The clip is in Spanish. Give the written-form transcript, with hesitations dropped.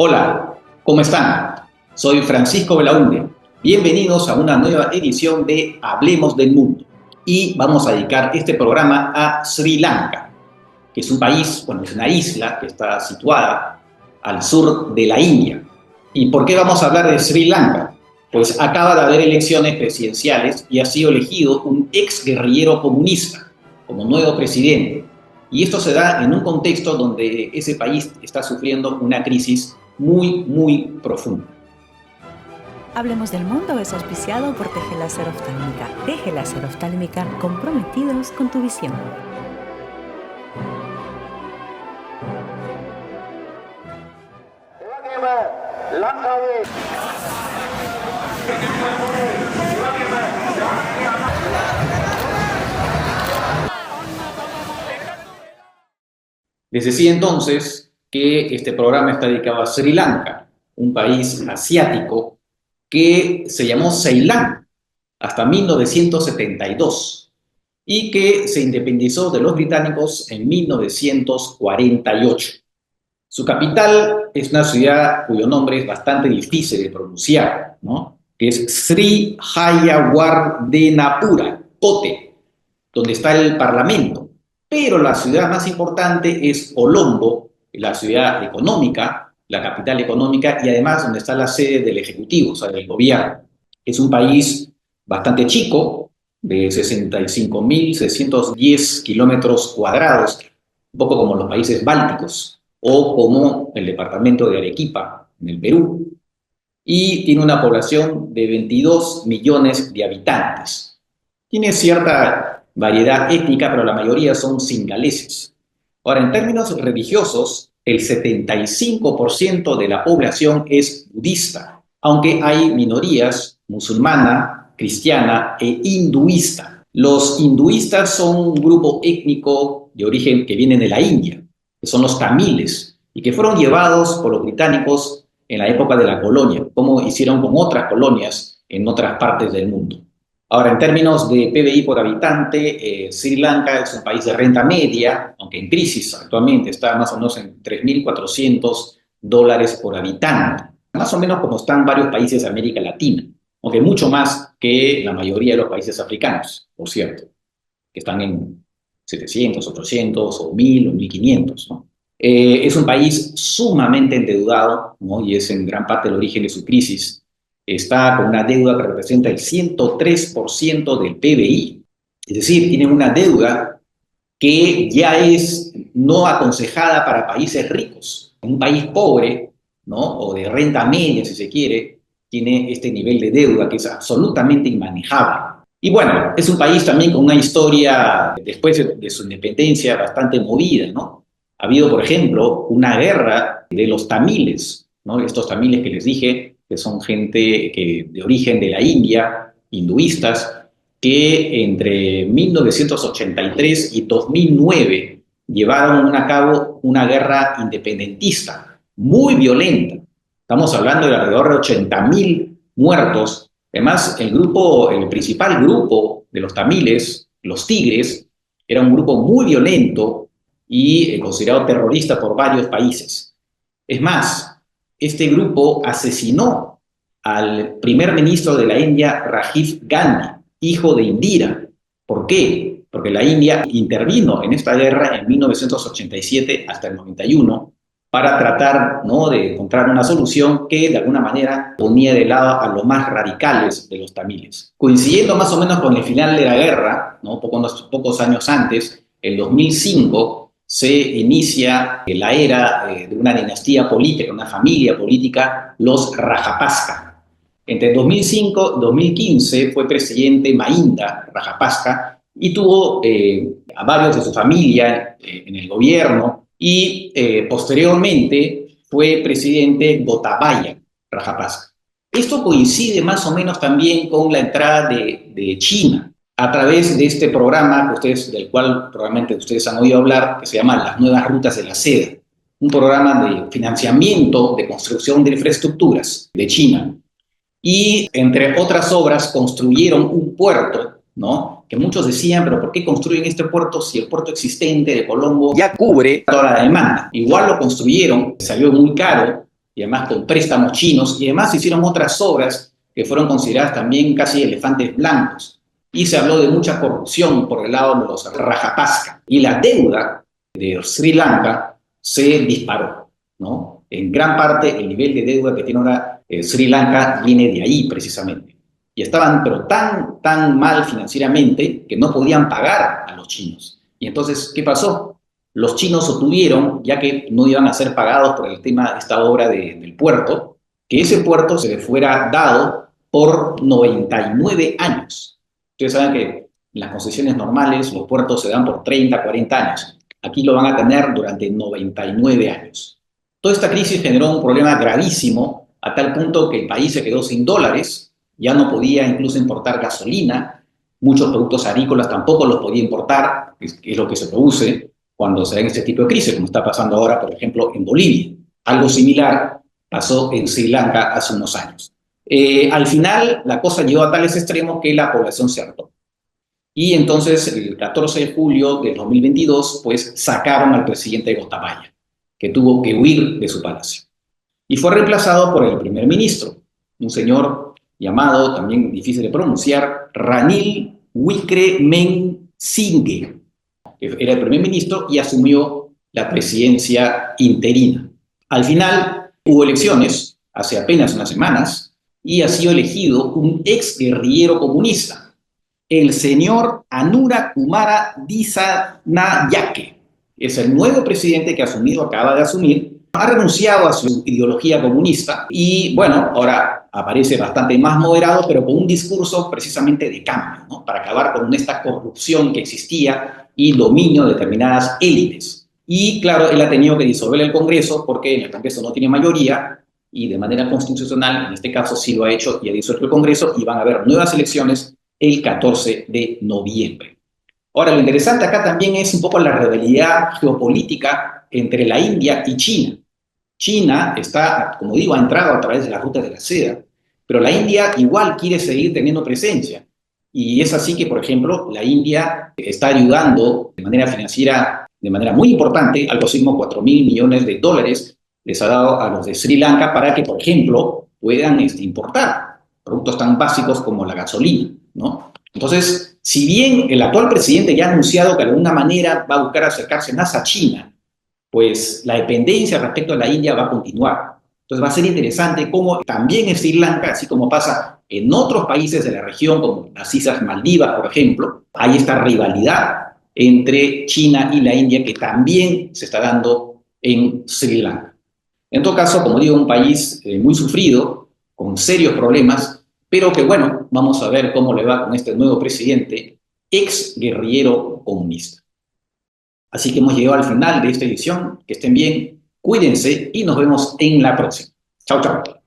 Hola, ¿cómo están? Soy Francisco Belaunde. Bienvenidos a una nueva edición de Hablemos del Mundo. Y vamos a dedicar este programa a Sri Lanka, que es un país, bueno, es una isla que está situada al sur de la India. ¿Y por qué vamos a hablar de Sri Lanka? Pues acaba de haber elecciones presidenciales y ha sido elegido un ex guerrillero comunista como nuevo presidente. Y esto se da en un contexto donde ese país está sufriendo una crisis muy profunda. Hablemos del Mundo es auspiciado por Teje Láser Oftálmica. Teje Láser Oftálmica, comprometidos con tu visión. Les decía entonces que este programa está dedicado a Sri Lanka, un país asiático que se llamó Ceilán hasta 1972 y que se independizó de los británicos en 1948. Su capital es una ciudad cuyo nombre es bastante difícil de pronunciar, ¿no? Que es Sri Hayawardenapura, Kotte, donde está el parlamento. Pero la ciudad más importante es Colombo, la ciudad económica, la capital económica y además donde está la sede del Ejecutivo, o sea, del gobierno. Es un país bastante chico, de 65.610 kilómetros cuadrados, un poco como los países bálticos o como el departamento de Arequipa, en el Perú, y tiene una población de 22 millones de habitantes. Tiene cierta variedad étnica, pero la mayoría son singaleses. Ahora, en términos religiosos, el 75% de la población es budista, aunque hay minorías musulmana, cristiana e hinduista. Los hinduistas son un grupo étnico de origen que viene de la India, que son los tamiles, y que fueron llevados por los británicos en la época de la colonia, como hicieron con otras colonias en otras partes del mundo. Ahora, en términos de PBI por habitante, Sri Lanka es un país de renta media, aunque en crisis actualmente está más o menos en $3.400 por habitante, más o menos como están varios países de América Latina, aunque mucho más que la mayoría de los países africanos, por cierto, que están en 700, 800 o 1.000 o 1.500, ¿no? Es un país sumamente endeudado, ¿no? Y es en gran parte el origen de su crisis. Está con una deuda que representa el 103% del PBI. Es decir, tiene una deuda que ya es no aconsejada para países ricos. Un país pobre, ¿no? O de renta media, si se quiere, tiene este nivel de deuda que es absolutamente inmanejable. Y bueno, es un país también con una historia, después de su independencia, bastante movida, ¿no? Ha habido, por ejemplo, una guerra de los tamiles, ¿no? Estos tamiles que les dije, que son gente de origen de la India, hinduistas, que entre 1983 y 2009 llevaron a cabo una guerra independentista muy violenta. Estamos hablando de alrededor de 80.000 muertos. Además, el principal grupo de los tamiles, los tigres, era un grupo muy violento y considerado terrorista por varios países. Es más, este grupo asesinó al primer ministro de la India, Rajiv Gandhi, hijo de Indira. ¿Por qué? Porque la India intervino en esta guerra en 1987 hasta el 91 para tratar, ¿no?, de encontrar una solución que de alguna manera ponía de lado a los más radicales de los tamiles. Coincidiendo más o menos con el final de la guerra, ¿no?, pocos años antes, en 2005, se inicia la era de una dinastía política, una familia política, los Rajapaksa. Entre 2005 y 2015 fue presidente Mahinda Rajapaksa y tuvo a varios de su familia en el gobierno, y posteriormente fue presidente Gotabaya Rajapaksa. Esto coincide más o menos también con la entrada de China a través de este programa del cual probablemente ustedes han oído hablar, que se llama Las Nuevas Rutas de la Seda, un programa de financiamiento de construcción de infraestructuras de China. Y entre otras obras construyeron un puerto, ¿no?, que muchos decían, pero ¿por qué construyen este puerto si el puerto existente de Colombo ya cubre toda la demanda? Igual lo construyeron, salió muy caro, y además con préstamos chinos, y además se hicieron otras obras que fueron consideradas también casi elefantes blancos. Y se habló de mucha corrupción por el lado de los Rajapaksa. Y la deuda de Sri Lanka se disparó, ¿no? En gran parte el nivel de deuda que tiene ahora Sri Lanka viene de ahí precisamente. Y estaban pero tan mal financieramente que no podían pagar a los chinos. Y entonces, ¿qué pasó? Los chinos obtuvieron, ya que no iban a ser pagados por el tema de esta obra del puerto, que ese puerto se le fuera dado por 99 años. Ustedes saben que en las concesiones normales los puertos se dan por 30, 40 años. Aquí lo van a tener durante 99 años. Toda esta crisis generó un problema gravísimo a tal punto que el país se quedó sin dólares, ya no podía incluso importar gasolina, muchos productos agrícolas tampoco los podía importar, que es lo que se produce cuando se dan este tipo de crisis, como está pasando ahora, por ejemplo, en Bolivia. Algo similar pasó en Sri Lanka hace unos años. Al final, la cosa llegó a tales extremos que la población se hartó. Y entonces, el 14 de julio del 2022, pues sacaron al presidente Gotabaya, que tuvo que huir de su palacio. Y fue reemplazado por el primer ministro, un señor llamado, también difícil de pronunciar, Ranil Wickremesinghe, que era el primer ministro y asumió la presidencia interina. Al final hubo elecciones hace apenas unas semanas y ha sido elegido un ex guerrillero comunista, el señor Anura Kumara Dissanayake. Es el nuevo presidente que acaba de asumir, ha renunciado a su ideología comunista y, bueno, ahora aparece bastante más moderado, pero con un discurso precisamente de cambio, ¿no? Para acabar con esta corrupción que existía y dominio de determinadas élites. Y, claro, él ha tenido que disolver el Congreso porque en el Congreso no tiene mayoría y de manera constitucional, en este caso sí lo ha hecho y ha disuelto el Congreso y van a haber nuevas elecciones el 14 de noviembre. Ahora, lo interesante acá también es un poco la rivalidad geopolítica entre la India y China. China está, como digo, ha entrado a través de las rutas de la seda, pero la India igual quiere seguir teniendo presencia. Y es así que, por ejemplo, la India está ayudando de manera financiera, de manera muy importante, algo así como 4.000 millones de dólares les ha dado a los de Sri Lanka para que, por ejemplo, puedan importar productos tan básicos como la gasolina, ¿no? Entonces, si bien el actual presidente ya ha anunciado que de alguna manera va a buscar acercarse más a China, pues la dependencia respecto a la India va a continuar. Entonces va a ser interesante cómo también en Sri Lanka, así como pasa en otros países de la región, como las Islas Maldivas, por ejemplo, hay esta rivalidad entre China y la India que también se está dando en Sri Lanka. En todo caso, como digo, un país muy sufrido, con serios problemas, pero que bueno, vamos a ver cómo le va con este nuevo presidente, ex guerrillero comunista. Así que hemos llegado al final de esta edición. Que estén bien, cuídense y nos vemos en la próxima. Chao, chao.